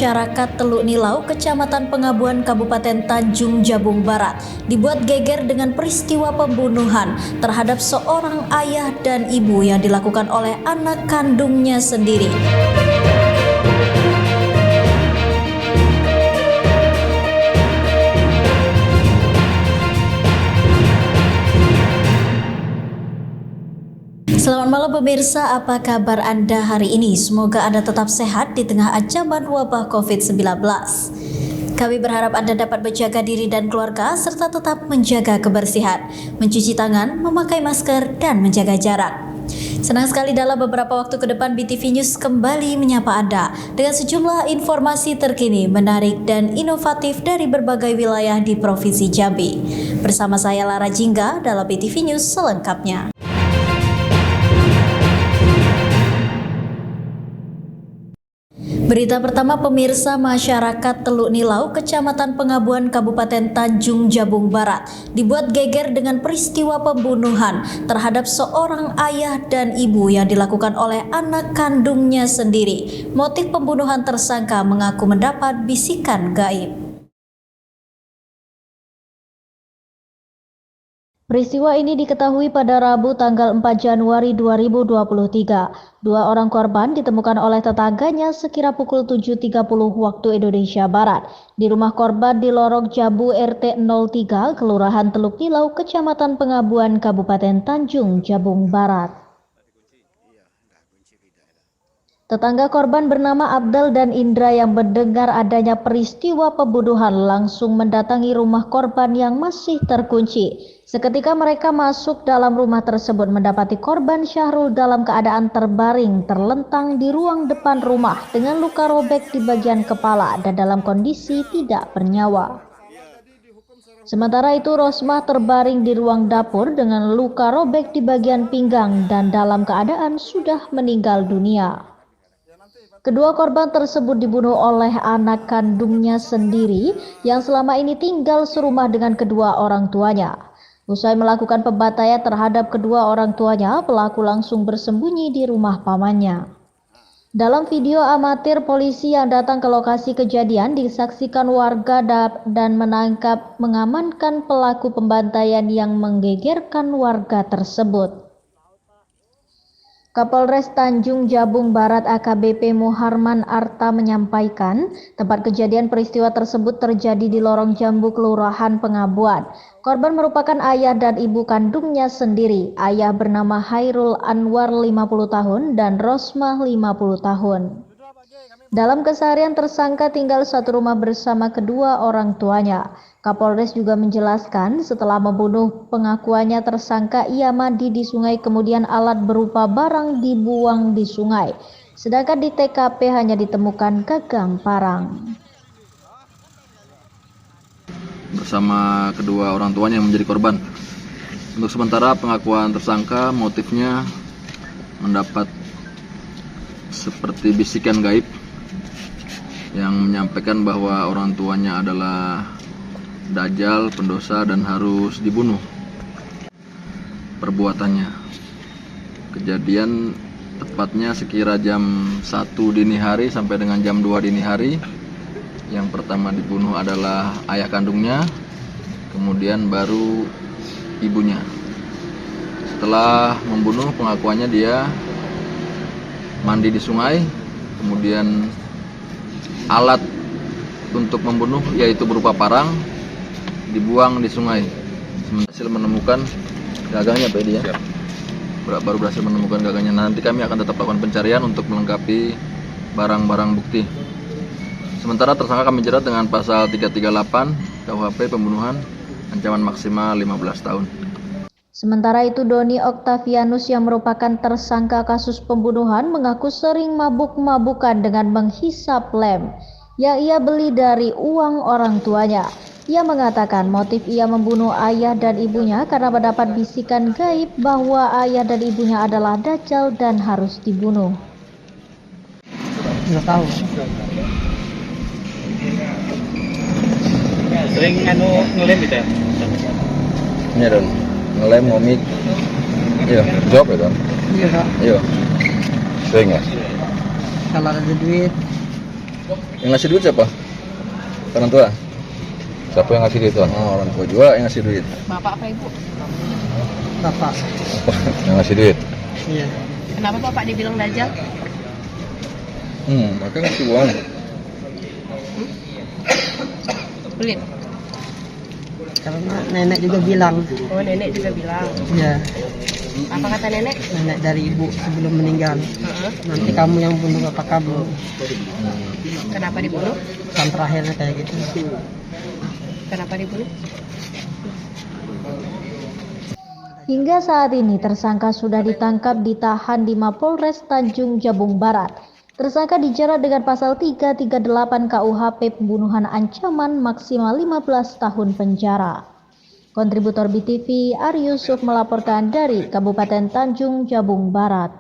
masyarakat Teluk Nilau, Kecamatan Pengabuan, Kabupaten Tanjung Jabung Barat, dibuat geger dengan peristiwa pembunuhan terhadap seorang ayah dan ibu yang dilakukan oleh anak kandungnya sendiri. Selamat malam pemirsa, apa kabar Anda hari ini? Semoga Anda tetap sehat di tengah ancaman wabah COVID-19. Kami berharap Anda dapat menjaga diri dan keluarga serta tetap menjaga kebersihan, mencuci tangan, memakai masker, dan menjaga jarak. Senang sekali dalam beberapa waktu ke depan BTV News kembali menyapa Anda dengan sejumlah informasi terkini, menarik, dan inovatif dari berbagai wilayah di Provinsi Jambi. Bersama saya Lara Jingga dalam BTV News selengkapnya. Berita pertama pemirsa, masyarakat Teluk Nilau, Kecamatan Pengabuan, Kabupaten Tanjung Jabung Barat, dibuat geger dengan peristiwa pembunuhan terhadap seorang ayah dan ibu yang dilakukan oleh anak kandungnya sendiri. Motif pembunuhan tersangka mengaku mendapat bisikan gaib. Peristiwa ini diketahui pada Rabu tanggal 4 Januari 2023. Dua orang korban ditemukan oleh tetangganya sekira pukul 7.30 waktu Indonesia Barat di rumah korban di Lorong Jabu RT 03 Kelurahan Teluk Nilau, Kecamatan Pengabuan, Kabupaten Tanjung Jabung Barat. Tetangga korban bernama Abdal dan Indra yang mendengar adanya peristiwa pembunuhan langsung mendatangi rumah korban yang masih terkunci. Seketika mereka masuk dalam rumah tersebut mendapati korban Syahrul dalam keadaan terbaring terlentang di ruang depan rumah dengan luka robek di bagian kepala dan dalam kondisi tidak bernyawa. Sementara itu Rosmah terbaring di ruang dapur dengan luka robek di bagian pinggang dan dalam keadaan sudah meninggal dunia. Kedua korban tersebut dibunuh oleh anak kandungnya sendiri yang selama ini tinggal serumah dengan kedua orang tuanya. Usai melakukan pembantaian terhadap kedua orang tuanya, pelaku langsung bersembunyi di rumah pamannya. Dalam video amatir polisi yang datang ke lokasi kejadian disaksikan warga dan mengamankan pelaku pembantaian yang menggegerkan warga tersebut. Kapolres Tanjung Jabung Barat AKBP Muharman Arta menyampaikan tempat kejadian peristiwa tersebut terjadi di Lorong Jambu Kelurahan Pengabuan. Korban merupakan ayah dan ibu kandungnya sendiri. Ayah bernama Hairul Anwar 50 tahun dan Rosmah 50 tahun. Dalam keseharian tersangka tinggal satu rumah bersama kedua orang tuanya. Kapolres juga menjelaskan setelah membunuh pengakuannya tersangka ia mandi di sungai kemudian alat berupa barang dibuang di sungai. Sedangkan di TKP hanya ditemukan gagang parang. Bersama kedua orang tuanya yang menjadi korban. Untuk sementara pengakuan tersangka motifnya mendapat seperti bisikan gaib yang menyampaikan bahwa orang tuanya adalah dajjal, pendosa, dan harus dibunuh. Perbuatannya kejadian tepatnya sekira jam 1 dini hari sampai dengan jam 2 dini hari. Yang pertama dibunuh adalah ayah kandungnya, kemudian baru ibunya. Setelah membunuh, pengakuannya dia mandi di sungai, kemudian alat untuk membunuh yaitu berupa parang dibuang di sungai. Berhasil menemukan gagangnya Pak Edi ya? Baru berhasil menemukan gagangnya. Nanti kami akan tetap lakukan pencarian untuk melengkapi barang-barang bukti. Sementara tersangka kami jerat dengan pasal 338 KUHP pembunuhan, ancaman maksimal 15 tahun. Sementara itu Doni Octavianus yang merupakan tersangka kasus pembunuhan mengaku sering mabuk-mabukan dengan menghisap lem yang ia beli dari uang orang tuanya. Ia mengatakan motif ia membunuh ayah dan ibunya karena mendapat bisikan gaib bahwa ayah dan ibunya adalah dajjal dan harus dibunuh. Nggak tahu. Sering ngelem gitu ya? Iya dong, ngelem ngomik. Iya, job ya kan? Iya Kak. Iya. Sering ya? Kalau ada duit Yang ngasih duit siapa? Orang tua? Siapa yang ngasih duit tuan? Oh, orang tua juga yang ngasih duit. Bapak apa ibu? Bapak. Yang ngasih duit? Iya. Kenapa bapak dibilang dajjal? Maka ngasih uang. Pelit. Karena nenek juga bilang. Oh nenek juga bilang. Iya. Apa kata nenek? Nenek dari ibu sebelum meninggal. Heeh. Nanti kamu yang bunuh bapak kamu. Kenapa dibunuh? Kan terakhirnya kayak gitu. Kenapa dibunuh? Hingga saat ini tersangka sudah ditangkap ditahan di Mapolres Tanjung Jabung Barat. Tersangka dijerat dengan pasal 338 KUHP pembunuhan ancaman maksimal 15 tahun penjara. Kontributor BTV Ari Yusuf melaporkan dari Kabupaten Tanjung Jabung Barat.